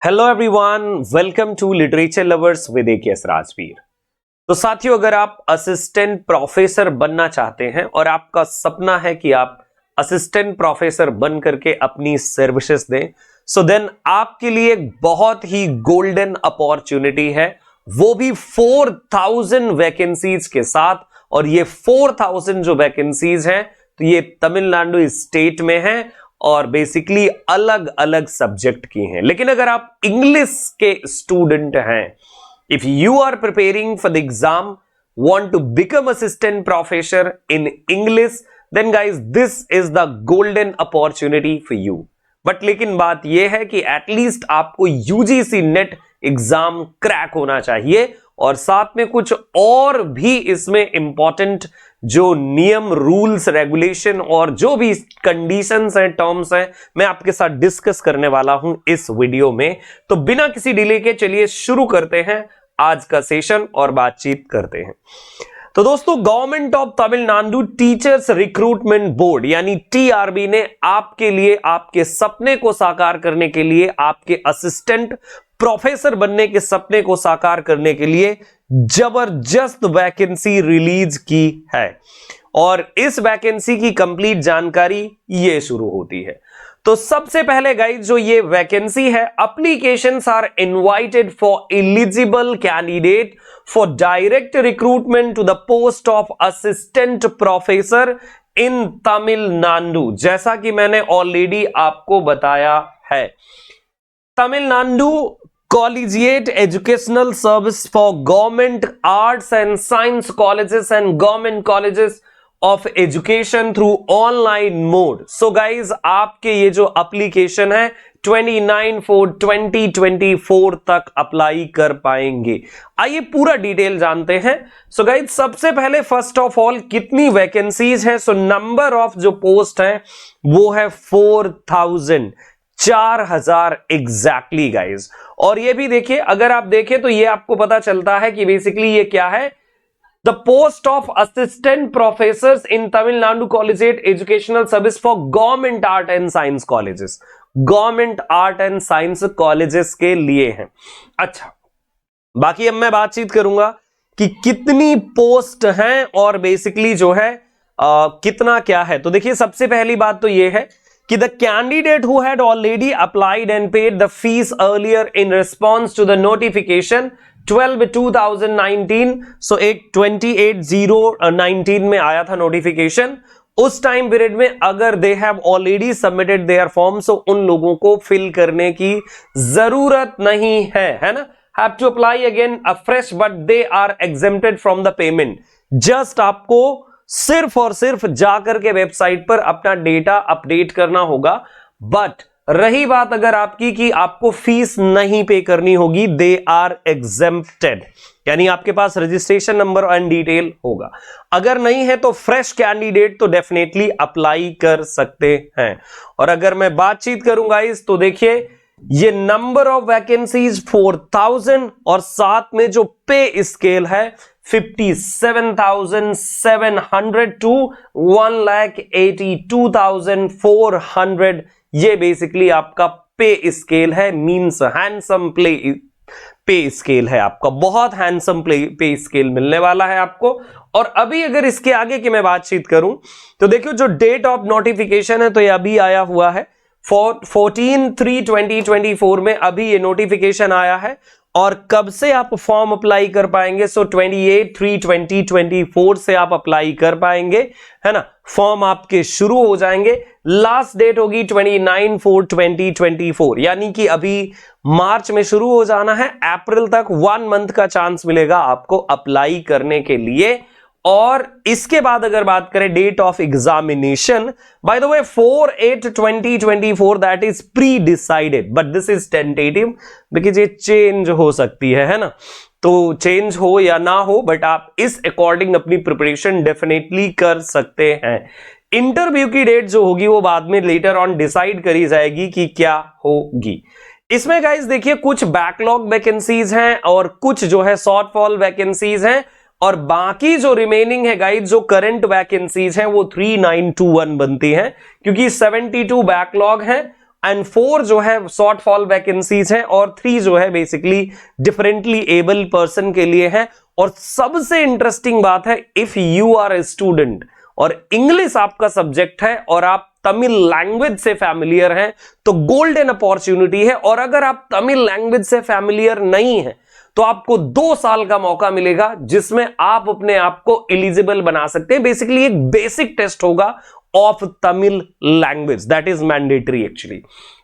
Hello everyone, welcome to literature lovers with AKS Rajveer. तो साथियों, अगर आप असिस्टेंट प्रोफेसर बनना चाहते हैं और आपका सपना है कि आप असिस्टेंट प्रोफेसर बन करके अपनी सर्विसेज दें, सो देन आपके लिए एक बहुत ही गोल्डन अपॉर्चुनिटी है, वो भी 4000 वैकेंसीज के साथ। और ये 4000 जो वैकेंसीज हैं तो ये तमिलनाडु स्टेट में है और बेसिकली अलग अलग सब्जेक्ट की हैं। लेकिन अगर आप इंग्लिश के स्टूडेंट हैं, if you are preparing for the exam, want to become assistant professor in English, then guys this is the golden opportunity for you. But लेकिन बात यह है कि एटलीस्ट आपको यूजीसी नेट एग्जाम क्रैक होना चाहिए और साथ में कुछ और भी इसमें इंपॉर्टेंट जो नियम, रूल्स, रेगुलेशन और जो भी कंडीशंस हैं, टर्म्स हैं, मैं आपके साथ डिस्कस करने वाला हूं इस वीडियो में। तो बिना किसी डिले के चलिए शुरू करते हैं आज का सेशन और बातचीत करते हैं। तो दोस्तों, government of Tamil Nadu teachers recruitment board यानी टीआरबी ने आपके लिए, आपके सपने को साकार करने के लिए, आपके असिस्टेंट प्रोफेसर बनने के सपने को साकार करने के लिए जबरदस्त वैकेंसी रिलीज की है। और इस वैकेंसी की कंप्लीट जानकारी ये शुरू होती है। तो सबसे पहले गाइस, जो ये वैकेंसी है, applications are invited for eligible candidate for direct recruitment to the post of assistant professor in Tamil Nadu. जैसा कि मैंने ऑलरेडी आपको बताया है, Tamil Nadu collegiate educational service for government arts and science colleges and government colleges of education through online mode. So guys, आपके ये जो application है 29/4/2024 तक अप्लाई कर पाएंगे। आइए पूरा डिटेल जानते हैं। सो गाइज, सबसे पहले फर्स्ट ऑफ ऑल कितनी वैकेंसीज हैं? सो नंबर ऑफ जो पोस्ट है वो है 4000 एग्जैक्टली गाइज। और ये भी देखिए, अगर आप देखें तो ये आपको पता चलता है कि बेसिकली ये क्या है, the post of assistant professor in Tamil Nadu collegiate educational service for government art and science colleges, government art and science colleges के लिए हैं। अच्छा, बाकी अब मैं बातचीत करूंगा कि कितनी पोस्ट हैं और बेसिकली जो है कितना क्या है। तो देखिए, सबसे पहली बात तो ये है कि the candidate who had already applied and paid the fees earlier in response to the notification 12/2019, so एक 28/019 में आया था नोटिफिकेशन, उस टाइम पीरियड में अगर they have already submitted their form, so उन लोगों को फिल करने की जरूरत नहीं है ना। Have to apply again afresh but they are exempted from the payment. Just आपको सिर्फ और सिर्फ जाकर के वेबसाइट पर अपना डेटा अपडेट करना होगा। बट रही बात अगर आपकी कि आपको फीस नहीं पे करनी होगी, दे आर एग्जेम्प्टेड, यानी आपके पास रजिस्ट्रेशन नंबर एंड डिटेल होगा। अगर नहीं है तो फ्रेश कैंडिडेट तो डेफिनेटली अप्लाई कर सकते हैं। और अगर मैं बातचीत करूंगा इस, तो देखिए ये नंबर ऑफ वैकेंसीज 4000 और साथ में जो पे स्केल है 57,700 टू 1,82,400, ये बेसिकली आपका पे स्केल है। मींस हैंडसम पे स्केल है आपका, बहुत हैंडसम पे स्केल मिलने वाला है आपको। और अभी अगर इसके आगे की मैं बातचीत करूं तो देखियो, जो डेट ऑफ नोटिफिकेशन है तो ये अभी आया हुआ है 14/3/2024 में अभी ये नोटिफिकेशन आया है। और कब से आप फॉर्म अप्लाई कर पाएंगे? सो 28/3/2024 से आप अप्लाई कर पाएंगे, है ना। फॉर्म आपके शुरू हो जाएंगे, लास्ट डेट होगी 29/4/2024, यानी कि अभी मार्च में शुरू हो जाना है, अप्रैल तक 1 मंथ का चांस मिलेगा आपको अप्लाई करने के लिए। और इसके बाद अगर बात करें date of examination, by the way 4/8/2024 that is pre decided, but this is tentative because ये चेंज हो सकती है ना। तो चेंज हो या ना हो, बट आप इस अकॉर्डिंग अपनी प्रिपरेशन डेफिनेटली कर सकते हैं। इंटरव्यू की डेट जो होगी वो बाद में लेटर ऑन डिसाइड करी जाएगी कि क्या होगी। इसमें गाइस देखिए, कुछ बैकलॉग वैकेंसीज हैं और कुछ जो है शॉर्टफॉल वैकेंसीज हैं, और बाकी जो रिमेनिंग है गाइस, जो करंट वैकेंसीज हैं वो 3921 बनती हैं, क्योंकि 72 बैकलॉग हैं एंड 4 जो है शॉर्ट फॉल वैकेंसीज है और 3 जो है बेसिकली डिफरेंटली एबल पर्सन के लिए है। और सबसे इंटरेस्टिंग बात है, if you are a student और इंग्लिश आपका सब्जेक्ट है और आप तमिल लैंग्वेज से फैमिलियर हैं तो गोल्डन अपॉर्चुनिटी है। और अगर आप तमिल लैंग्वेज से फैमिलियर नहीं है तो आपको 2 साल का मौका मिलेगा जिसमें आप अपने आप को एलिजिबल बना सकते हैं। बेसिकली एक बेसिक टेस्ट होगा of Tamil language, that is mandatory actually.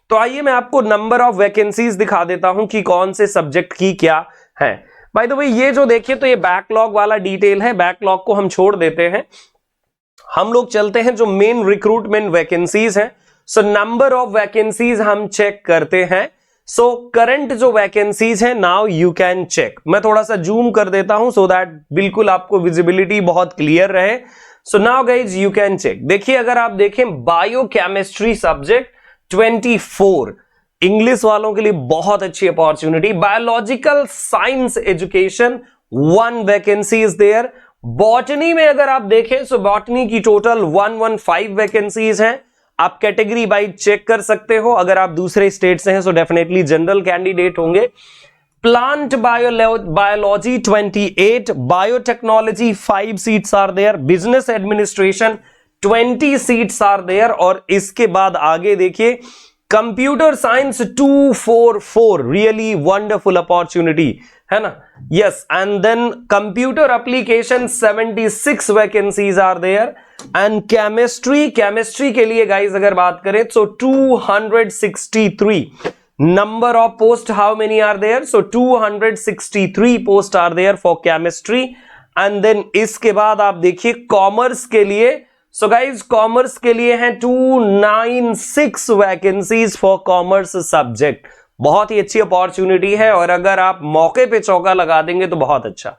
तो आइए मैं आपको नंबर ऑफ वैकेंसीज दिखा देता हूं कि कौन से सब्जेक्ट की क्या है। बाय द वे ये जो देखिए तो ये बैकलॉग वाला डिटेल है, बैकलॉग को हम छोड़ देते हैं, हम लोग चलते हैं जो मेन रिक्रूटमेंट वैकेंसीज हैं। सो नंबर ऑफ वैकेंसीज हम चेक करते हैं। सो करंट जो वैकेंसीज है नाउ यू कैन चेक, मैं थोड़ा सा जूम कर देता हूं सो दैट बिल्कुल आपको विजिबिलिटी बहुत क्लियर रहे। So now guys you can check. देखिए अगर आप देखें बायोकेमिस्ट्री सब्जेक्ट 24, इंग्लिश वालों के लिए बहुत अच्छी opportunity. Biological science education 1 vacancy is there. Botany में अगर आप देखें सो बॉटनी की टोटल 115 वैकेंसीज हैं। आप कैटेगरी वाइज चेक कर सकते हो, अगर आप दूसरे स्टेट से हैं सो डेफिनेटली जनरल कैंडिडेट होंगे। Plant biology 28, biotechnology 5 seats are there, business administration 20 seats are there. और इसके बाद आगे देखिए computer science 244, really wonderful opportunity है ना, yes. And then computer application 76 vacancies are there. And chemistry के लिए गाइस अगर बात करें तो 263 number of post, how many are there, so 263 post are there for chemistry. And then इसके बाद आप देखिए कॉमर्स के लिए, सो गाइज कॉमर्स के लिए हैं 296 वैकेंसीज फॉर कॉमर्स सब्जेक्ट। बहुत ही अच्छी अपॉर्चुनिटी है और अगर आप मौके पे चौका लगा देंगे तो बहुत अच्छा।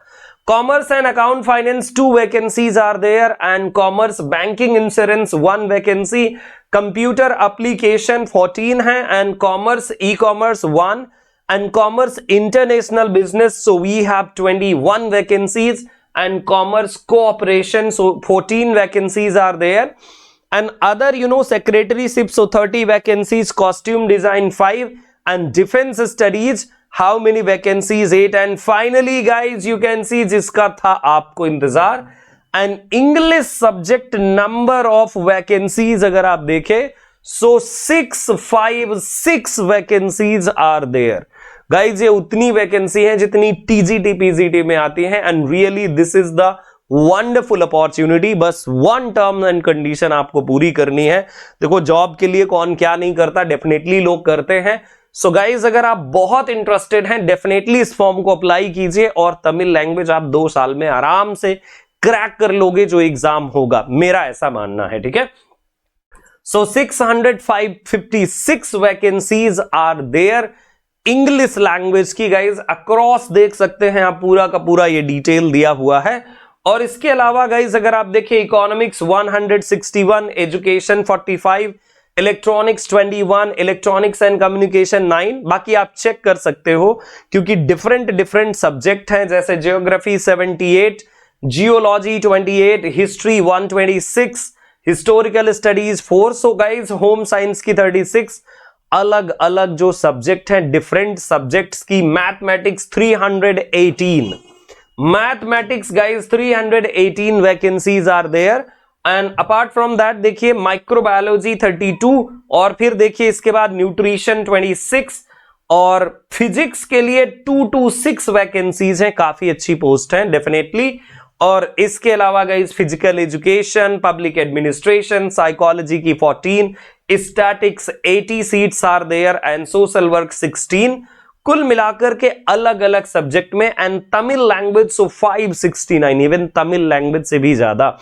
Commerce and account finance 2 vacancies are there. And commerce banking insurance 1 vacancy. Computer application 14 है। And commerce e commerce 1 and commerce international business, so we have 21 vacancies. And commerce cooperation, so 14 vacancies are there. And other secretaryship, so 30 vacancies. Costume design 5 and defense studies, how many vacancies, 8. And finally guys you can see जिसका था आपको इंतजार, and English subject number of vacancies अगर आप देखें so 656 vacancies are there. Guys ये उतनी vacancy है जितनी टीजीटी पीजीटी में आती है। And really this is the wonderful opportunity. बस 1 टर्म एंड कंडीशन आपको पूरी करनी है। देखो जॉब के लिए कौन क्या नहीं करता, डेफिनेटली लोग करते हैं। सो गाइज अगर आप बहुत इंटरेस्टेड हैं डेफिनेटली इस फॉर्म को अप्लाई कीजिए और तमिल लैंग्वेज आप 2 साल में आराम से क्रैक कर लोगे जो एग्जाम होगा, मेरा ऐसा मानना है, ठीक है। So 656 vacancies are there English language की गाइज अक्रॉस, देख सकते हैं आप पूरा का पूरा ये डिटेल दिया हुआ है। और इसके अलावा गाइज अगर आप देखिए economics 161, education 45, electronics 21, electronics and communication 9। बाकी आप चेक कर सकते हो क्योंकि डिफरेंट सब्जेक्ट हैं, जैसे geography 78, geology 28, history 126, historical studies 4। So guys home science की 36। अलग अलग जो सब्जेक्ट हैं डिफरेंट सब्जेक्ट्स की, mathematics 318, mathematics guys 318 vacancies are there. And apart from that देखिए माइक्रोबायोलॉजी 32 और फिर देखिए इसके बाद न्यूट्रिशन 26 और फिजिक्स के लिए 226 वैकेंसीज हैं, काफी अच्छी पोस्ट हैं डेफिनेटली। और इसके अलावा guys physical education, public administration, psychology की 14, statics 80 seats are there and social work 16। कुल मिलाकर के अलग अलग सब्जेक्ट में। And Tamil language so 569, even Tamil language से भी ज्यादा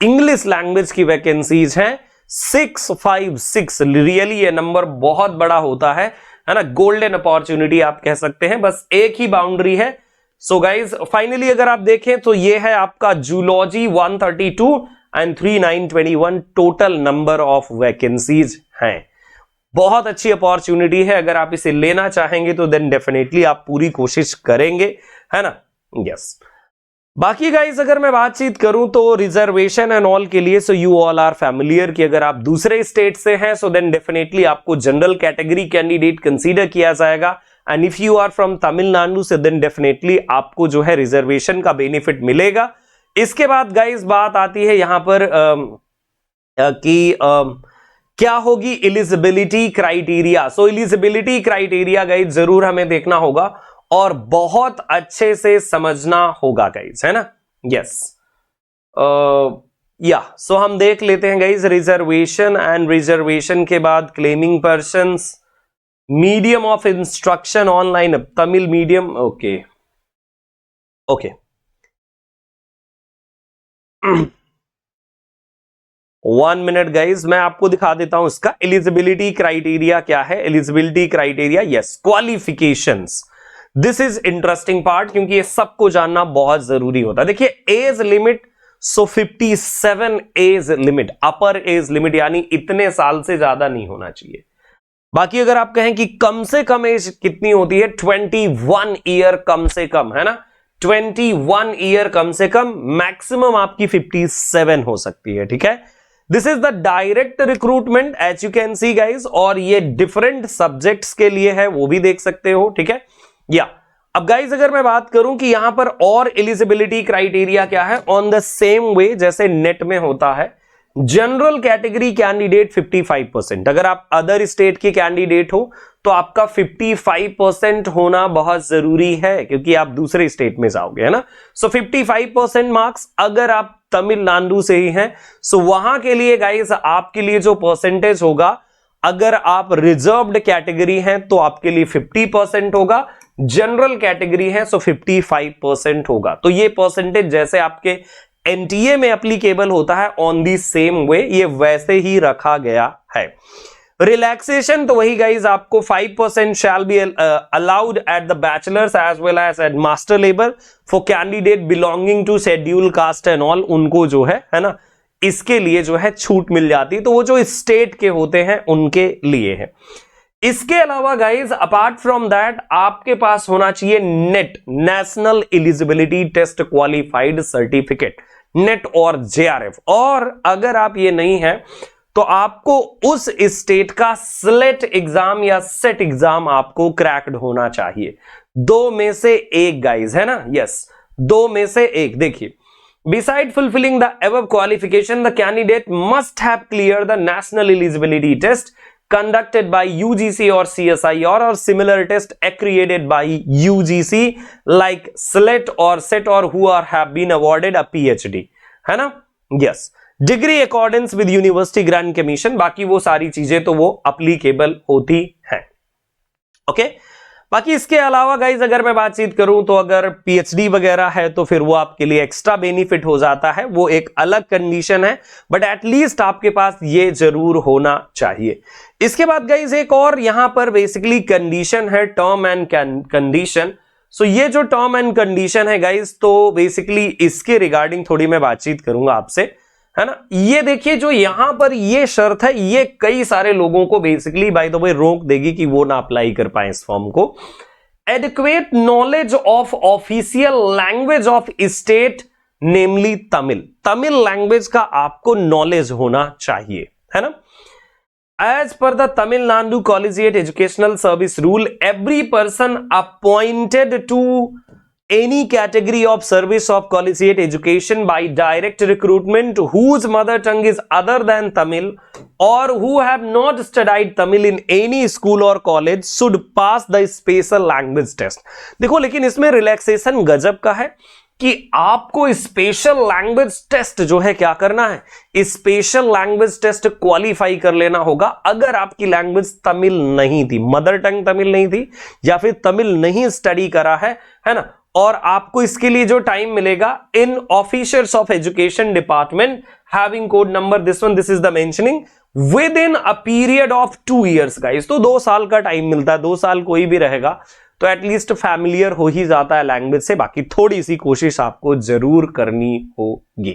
इंग्लिश लैंग्वेज की वैकेंसीज हैं 656। रियली ये नंबर बहुत बड़ा होता है ना, गोल्डन अपॉर्चुनिटी आप कह सकते हैं। बस एक ही बाउंड्री है। सो गाइज फाइनली अगर आप देखें तो ये है आपका zoology 132 and 3921 total number of vacancies हैं। बहुत अच्छी अपॉर्चुनिटी है, अगर आप इसे लेना चाहेंगे तो देन डेफिनेटली आप पूरी कोशिश करेंगे, है ना, यस। बाकी गाइस अगर मैं बातचीत करूं तो रिजर्वेशन एंड ऑल के लिए, so you all are familiar कि अगर आप दूसरे स्टेट से हैं सो देन डेफिनेटली आपको जनरल कैटेगरी कैंडिडेट कंसीडर किया जाएगा, and if you are from Tamil Nadu से देन डेफिनेटली आपको जो है रिजर्वेशन का बेनिफिट मिलेगा। इसके बाद गाइस बात आती है यहां पर कि क्या होगी एलिजिबिलिटी क्राइटेरिया। सो एलिजिबिलिटी क्राइटेरिया गाइस जरूर हमें देखना होगा और बहुत अच्छे से समझना होगा गाइस, है ना। यस या सो हम देख लेते हैं गाइस रिजर्वेशन, एंड रिजर्वेशन के बाद claiming persons, medium of instruction online Tamil medium. Okay okay 1 minute guys, मैं आपको दिखा देता हूं इसका एलिजिबिलिटी क्राइटेरिया क्या है। Eligibility criteria, yes, qualifications, this is interesting part क्योंकि ये सबको जानना बहुत जरूरी होता है। देखिए एज लिमिट, सो 57 एज लिमिट, अपर एज लिमिट, यानी इतने साल से ज्यादा नहीं होना चाहिए। बाकी अगर आप कहें कि कम से कम एज कितनी होती है, 21 ईयर कम से कम, है ना, 21 ईयर कम से कम, मैक्सिमम आपकी 57 हो सकती है, ठीक है। This is the direct recruitment as you can see guys, और ये डिफरेंट सब्जेक्ट्स के लिए है, वो भी देख सकते हो, ठीक है। या अब गाइज अगर मैं बात करूं कि यहां पर और एलिजिबिलिटी क्राइटेरिया क्या है, ऑन द सेम वे जैसे नेट में होता है, जनरल कैटेगरी कैंडिडेट 55%, अगर आप अदर स्टेट के कैंडिडेट हो तो आपका 55% होना बहुत जरूरी है क्योंकि आप दूसरे स्टेट में जाओगे, है ना। सो 55% मार्क्स अगर आप तमिलनाडु से ही हैं, सो वहां के लिए गाइस आपके लिए जो परसेंटेज होगा, अगर आप रिजर्व्ड कैटेगरी हैं तो आपके लिए 50% होगा, जनरल कैटेगरी है सो 55% होगा। तो ये परसेंटेज जैसे आपके एनटीए में एप्लीकेबल होता है ऑन दी सेम वे, ये वैसे ही रखा गया है। रिलैक्सेशन तो वही गाइज, आपको 5% shall be allowed at the bachelors as well as at master लेबर for candidate belonging to schedule caste and all, उनको जो है ना, इसके लिए जो है छूट मिल जाती है, तो वो जो स्टेट के होते हैं उनके लिए है। इसके अलावा गाइज अपार्ट फ्रॉम दैट आपके पास होना चाहिए NET, national eligibility test qualified certificate, NET और जेआरएफ, और अगर आप ये नहीं है तो आपको उस स्टेट का स्लेट एग्जाम या सेट एग्जाम आपको क्रैक्ड होना चाहिए। दो में से एक गाइज, है ना, यस, दो में से एक। देखिए, beside fulfilling the above qualification, the candidate must have cleared the national eligibility test conducted by UGC or CSIR or similar test accredited by UGC like SLET or SET or who are have been awarded a PhD, है ना, yes, degree accordance with university grant commission, बाकी वो सारी चीजें तो वो applicable होती हैं, ओके। बाकी इसके अलावा गाइज अगर मैं बातचीत करूं तो अगर पीएचडी वगैरह है तो फिर वो आपके लिए एक्स्ट्रा बेनिफिट हो जाता है, वो एक अलग कंडीशन है, बट एटलीस्ट आपके पास ये जरूर होना चाहिए। इसके बाद गाइज एक और यहां पर बेसिकली कंडीशन है, टर्म एंड कंडीशन। सो ये जो टर्म एंड कंडीशन है गाइज, तो बेसिकली इसके रिगार्डिंग थोड़ी मैं बातचीत करूंगा आपसे, है ना। ये देखिए जो यहां पर ये शर्त है, ये कई सारे लोगों को बेसिकली बाय द वे रोक देगी कि वो ना अप्लाई कर पाए इस फॉर्म को। Adequate knowledge of official language of state namely Tamil, Tamil language का आपको नॉलेज होना चाहिए, है ना। As per the Tamil Nadu Collegiate Educational Service Rule, every person appointed to any category of service of collegiate education by direct recruitment whose mother tongue is other than Tamil or who have not studied Tamil in any school or college should pass the special language test। देखो लेकिन इसमें relaxation गजब का है कि आपको special language test जो है क्या करना है, स्पेशल लैंग्वेज टेस्ट क्वालिफाई कर लेना होगा अगर आपकी लैंग्वेज तमिल नहीं थी, मदर टंग तमिल नहीं थी, या फिर तमिल नहीं स्टडी करा है ना। और आपको इसके लिए जो टाइम मिलेगा in officers of education department having code number this is the mentioning with in a period of 2 years guys, तो 2 साल का टाइम मिलता है। 2 साल कोई भी रहेगा तो एटलीस्ट फैमिलियर हो ही जाता है लैंग्वेज से, बाकी थोड़ी सी कोशिश आपको जरूर करनी होगी,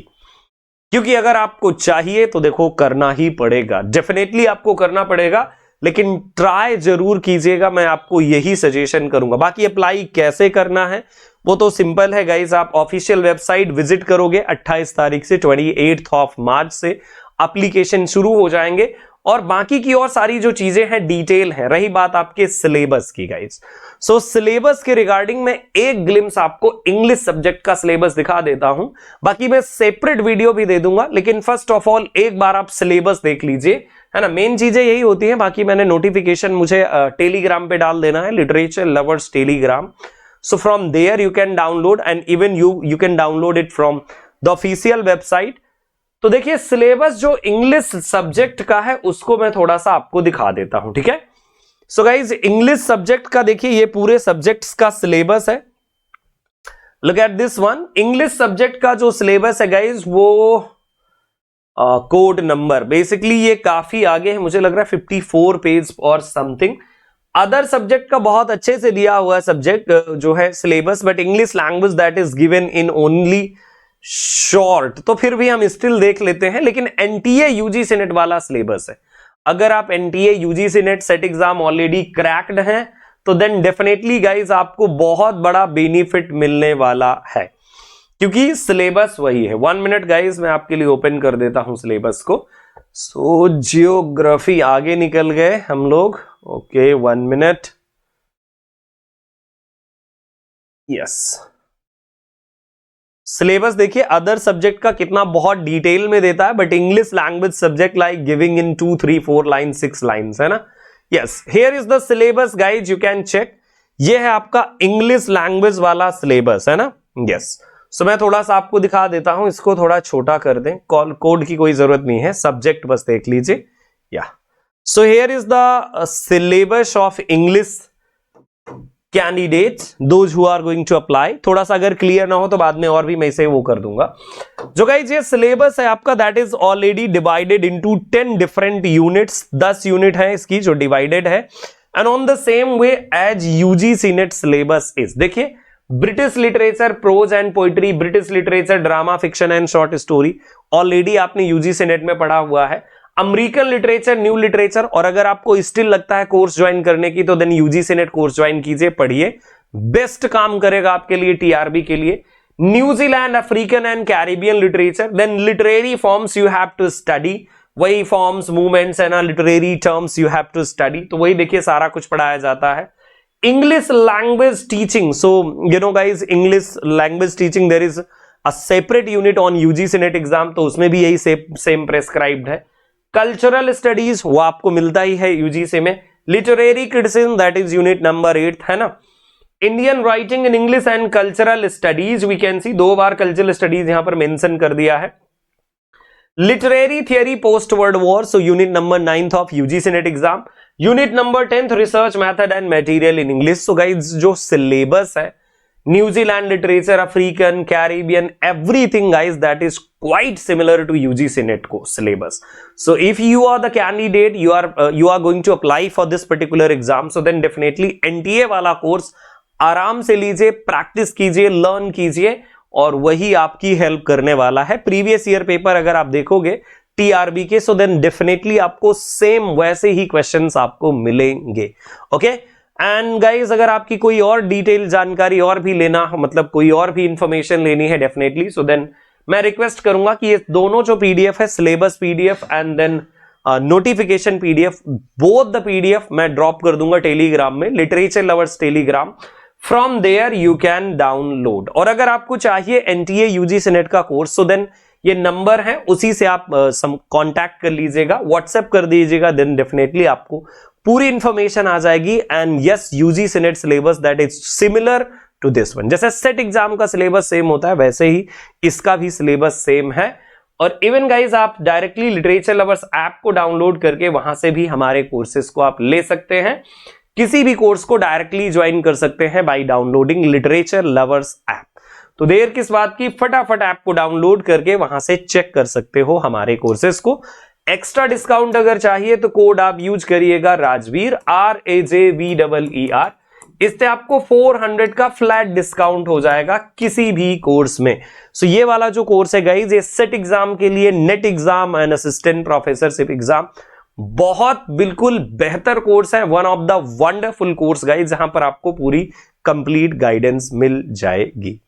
क्योंकि अगर आपको चाहिए तो देखो करना ही पड़ेगा, डेफिनेटली आपको करना पड़ेगा, लेकिन ट्राई जरूर कीजिएगा, मैं आपको यही सजेशन करूंगा। बाकी अप्लाई कैसे करना है वो तो सिंपल है गाइज, आप ऑफिशियल वेबसाइट विजिट करोगे 28 तारीख से 28 ऑफ मार्च से एप्लीकेशन शुरू हो जाएंगे, और बाकी की और सारी जो चीजें हैं डिटेल है। रही बात आपके सिलेबस की गाइज, सो सिलेबस के रिगार्डिंग मैं एक ग्लिम्स आपको इंग्लिश सब्जेक्ट का सिलेबस दिखा देता हूं, बाकी मैं सेपरेट वीडियो भी दे दूंगा, लेकिन फर्स्ट ऑफ ऑल एक बार आप सिलेबस देख लीजिए, है ना। मेन चीजें यही होती हैं, बाकी मैंने नोटिफिकेशन मुझे टेलीग्राम पे डाल देना है, literature lovers Telegram. So from there you can download and even you can download it from the official website। तो देखिए सिलेबस जो इंग्लिश सब्जेक्ट का है उसको मैं थोड़ा सा आपको दिखा देता हूं, ठीक है। सो गाइज इंग्लिश सब्जेक्ट का देखिए ये पूरे सब्जेक्ट्स का सिलेबस है। Look at this one, English subject का जो सिलेबस है गाइज वो कोड नंबर, बेसिकली ये काफी आगे है, मुझे लग रहा है 54 पेज और समथिंग। अदर सब्जेक्ट का बहुत अच्छे से दिया हुआ है सब्जेक्ट जो है syllabus, but English language that is given in only short, तो फिर भी हम स्टिल देख लेते हैं। लेकिन एनटीए यूजीसी नेट वाला सिलेबस है, अगर आप NTA UGC net set exam already cracked हैं तो देन डेफिनेटली गाइज आपको बहुत बड़ा बेनिफिट मिलने वाला है, क्योंकि सिलेबस वही है। 1 मिनट गाइज मैं आपके लिए ओपन कर देता हूं सिलेबस को। सो जियोग्राफी आगे निकल गए हम लोग, ओके 1 मिनट, यस। सिलेबस देखिए अदर सब्जेक्ट का कितना बहुत डिटेल में देता है, but English language subject like giving in 2, 3, 4 line 6 lines, है ना। Yes, here is the syllabus guys, you can check. ये है आपका इंग्लिश लैंग्वेज वाला सिलेबस, है ना। यस, सो मैं थोड़ा सा आपको दिखा देता हूं, इसको थोड़ा छोटा कर दें, कोड की कोई जरूरत नहीं है, सब्जेक्ट बस देख लीजिए। या so here is the syllabus of English candidates those who are going to apply. थोड़ा सा अगर क्लियर ना हो तो बाद में और भी मैं इसे वो कर दूंगा। जो गाइज ये सिलेबस है आपका that is already divided into 10 different units, 10 unit है इसकी जो डिवाइडेड है, and on the same way as UGC NET syllabus is. देखिए British literature prose and poetry, British literature drama fiction and short story already आपने UGC NET में पढ़ा हुआ है। अमेरिकन लिटरेचर, न्यू लिटरेचर, और अगर आपको स्टिल लगता है कोर्स ज्वाइन करने की तो then UGC NET course join कीजिए, पढ़िए, बेस्ट काम करेगा आपके लिए टीआरबी के लिए। New Zealand, African and Caribbean literature, then literary forms you have to study, वही फॉर्म्स, मूवमेंट्स है ना, literary terms you have to study, तो वही देखिए सारा कुछ पढ़ाया जाता है। English language teaching, so you know guys English language teaching there is a separate unit on UGC NET exam, तो उसमें भी यही सेम प्रेस्क्राइब्ड है। कल्चरल स्टडीज वो आपको मिलता ही है यूजीसी में। Literary criticism that is unit number 8, है ना। Indian writing in English and cultural studies, we can see 2 बार कल्चरल स्टडीज यहां पर मेंशन कर दिया है। Literary theory post world war, so unit number 9 of UGC NET exam. Unit number 10 research method and material in English. So guys जो syllabus है New Zealand literature, African, Caribbean, everything guys that is quite similar to UGC NET को syllabus. So if you are the candidate, you are going to apply for this particular exam, so then definitely NTA वाला course आराम से लीजिए, practice कीजिए, learn कीजिए, और वही आपकी हेल्प करने वाला है। प्रीवियस ईयर पेपर अगर आप देखोगे टीआरबी के, सो देन डेफिनेटली आपको सेम वैसे ही क्वेश्चंस आपको मिलेंगे, ओके। एंड गाइज अगर आपकी कोई और डिटेल जानकारी और भी लेना, मतलब कोई और भी इंफॉर्मेशन लेनी है डेफिनेटली, सो देन मैं रिक्वेस्ट करूंगा कि ये दोनों जो पीडीएफ है, syllabus PDF and then notification PDF, both the PDF मैं ड्रॉप कर दूंगा टेलीग्राम में, literature lovers Telegram. From there you can download. और अगर आपको चाहिए एनटीए यूजीसी नेट का कोर्स, सो देन ये नंबर है, उसी से आप कांटेक्ट कर लीजिएगा, व्हाट्सएप कर दीजिएगा, देन डेफिनेटली आपको पूरी इंफॉर्मेशन आ जाएगी। And yes, UGC NET syllabus that is similar to this one. जैसे सेट एग्जाम का सिलेबस सेम होता है वैसे ही इसका भी सिलेबस सेम है। और इवन गाइज आप डायरेक्टली लिटरेचर लवर्स ऐप को डाउनलोड करके वहां से भी हमारे कोर्सेज को आप ले सकते हैं, किसी भी कोर्स को डायरेक्टली ज्वाइन कर सकते हैं by downloading literature lovers app. तो देर किस बात की, फटाफट ऐप को डाउनलोड करके वहां से चेक कर सकते हो हमारे कोर्सेज को। एक्स्ट्रा डिस्काउंट अगर चाहिए तो कोड आप यूज करिएगा राजवीर, RAJVER, इससे आपको 400 का फ्लैट डिस्काउंट हो जाएगा किसी भी कोर्स में। सो ये वाला जो कोर्स है गाइज, ये सेट एग्जाम के लिए, net exam and assistant professorship exam, बहुत बिल्कुल बेहतर कोर्स है, one of the wonderful course guys, जहां पर आपको पूरी कंप्लीट गाइडेंस मिल जाएगी।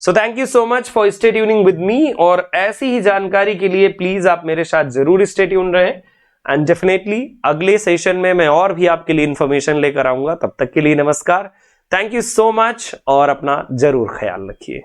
So thank you so much for stay tuning with me, और ऐसी ही जानकारी के लिए प्लीज आप मेरे साथ जरूर स्टे ट्यून रहें, एंड डेफिनेटली अगले सेशन में मैं और भी आपके लिए इंफॉर्मेशन लेकर आऊंगा। तब तक के लिए नमस्कार, थैंक यू सो मच, और अपना जरूर ख्याल रखिए।